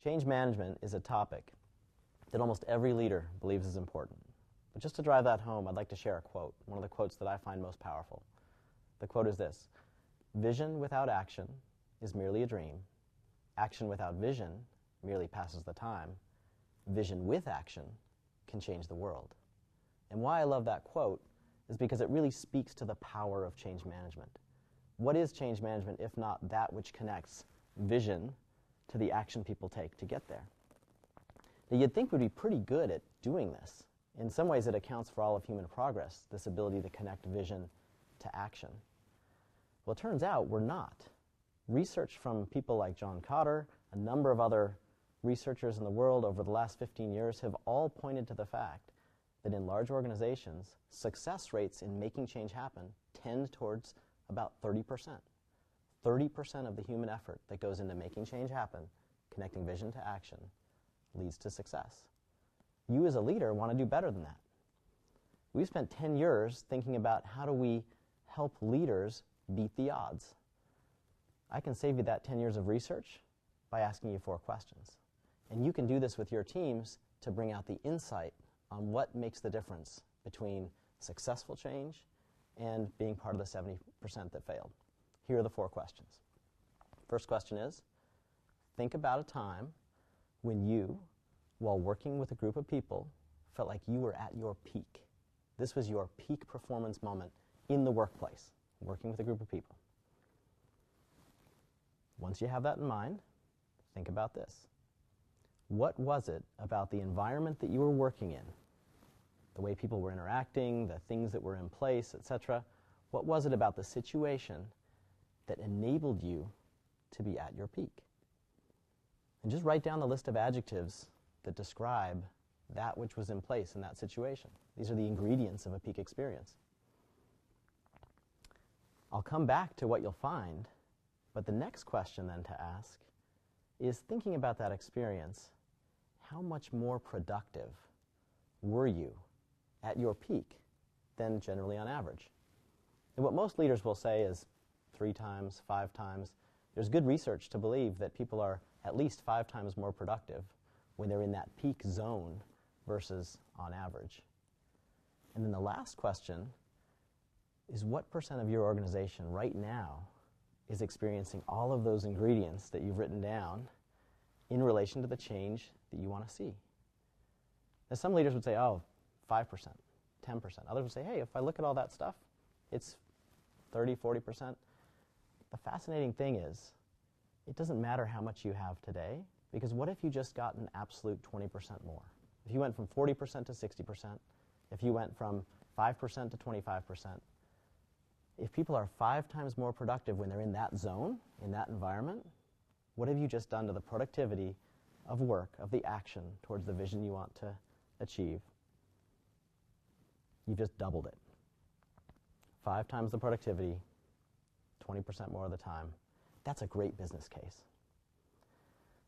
Change management is a topic that almost every leader believes is important. But just to drive that home, I'd like to share a quote, one of the quotes that I find most powerful. The quote is this: "Vision without action is merely a dream. Action without vision merely passes the time. Vision with action can change the world." And why I love that quote is because it really speaks to the power of change management. What is change management if not that which connects vision to the action people take to get there? Now, you'd think we'd be pretty good at doing this. In some ways, it accounts for all of human progress, this ability to connect vision to action. Well, it turns out we're not. Research from people like John Cotter, a number of other researchers in the world over the last 15 years have all pointed to the fact that in large organizations, success rates in making change happen tend towards about 30%. 30% of the human effort that goes into making change happen, connecting vision to action, leads to success. You as a leader want to do better than that. We've spent 10 years thinking about how do we help leaders beat the odds. I can save you that 10 years of research by asking you 4 questions. And you can do this with your teams to bring out the insight on what makes the difference between successful change and being part of the 70% that failed. Here are the 4 questions. First question is, think about a time when you, while working with a group of people, felt like you were at your peak. This was your peak performance moment in the workplace, working with a group of people. Once you have that in mind, think about this. What was it about the environment that you were working in, the way people were interacting, the things that were in place, etc., what was it about the situation that enabled you to be at your peak? And just write down the list of adjectives that describe that which was in place in that situation. These are the ingredients of a peak experience. I'll come back to what you'll find, but the next question then to ask is, thinking about that experience, how much more productive were you at your peak than generally on average? And what most leaders will say is 3 times, 5 times. There's good research to believe that people are at least 5 times more productive when they're in that peak zone versus on average. And then the last question is, what % of your organization right now is experiencing all of those ingredients that you've written down in relation to the change that you want to see? Now, some leaders would say, oh, 5%, 10%. Others would say, hey, if I look at all that stuff, it's 30, 40%. The fascinating thing is, it doesn't matter how much you have today, because what if you just got an absolute 20% more? If you went from 40% to 60%, if you went from 5% to 25%, if people are 5 times more productive when they're in that zone, in that environment, what have you just done to the productivity of work, of the action towards the vision you want to achieve? You've just doubled it. 5 times the productivity, 20% more of the time. That's a great business case.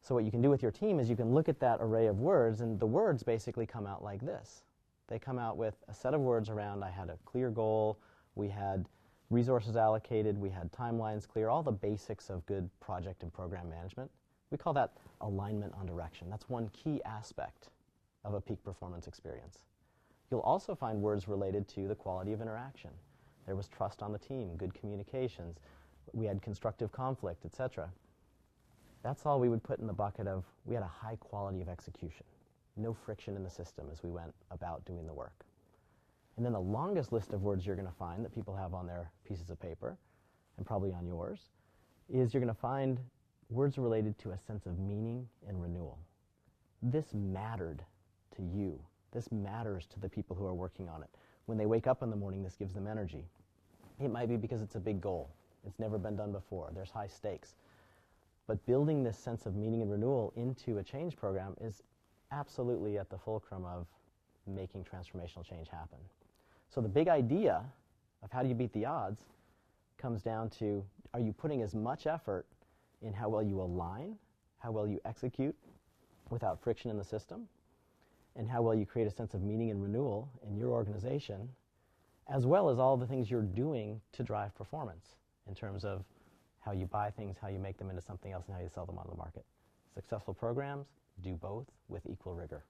So what you can do with your team is you can look at that array of words, and the words basically come out like this. They come out with a set of words around, I had a clear goal, we had resources allocated, we had timelines clear, all the basics of good project and program management. We call that alignment on direction. That's one key aspect of a peak performance experience. You'll also find words related to the quality of interaction. There was trust on the team, good communications, we had constructive conflict, etc. That's all we would put in the bucket of, we had a high quality of execution. No friction in the system as we went about doing the work. And then the longest list of words you're going to find that people have on their pieces of paper, and probably on yours, is you're going to find words related to a sense of meaning and renewal. This mattered to you. This matters to the people who are working on it. When they wake up in the morning, this gives them energy. It might be because it's a big goal. It's never been done before. There's high stakes. But building this sense of meaning and renewal into a change program is absolutely at the fulcrum of making transformational change happen. So the big idea of how do you beat the odds comes down to, are you putting as much effort in how well you align, how well you execute without friction in the system, and how well you create a sense of meaning and renewal in your organization, as well as all the things you're doing to drive performance in terms of how you buy things, how you make them into something else, and how you sell them on the market successfully. successful programs do both with equal rigor.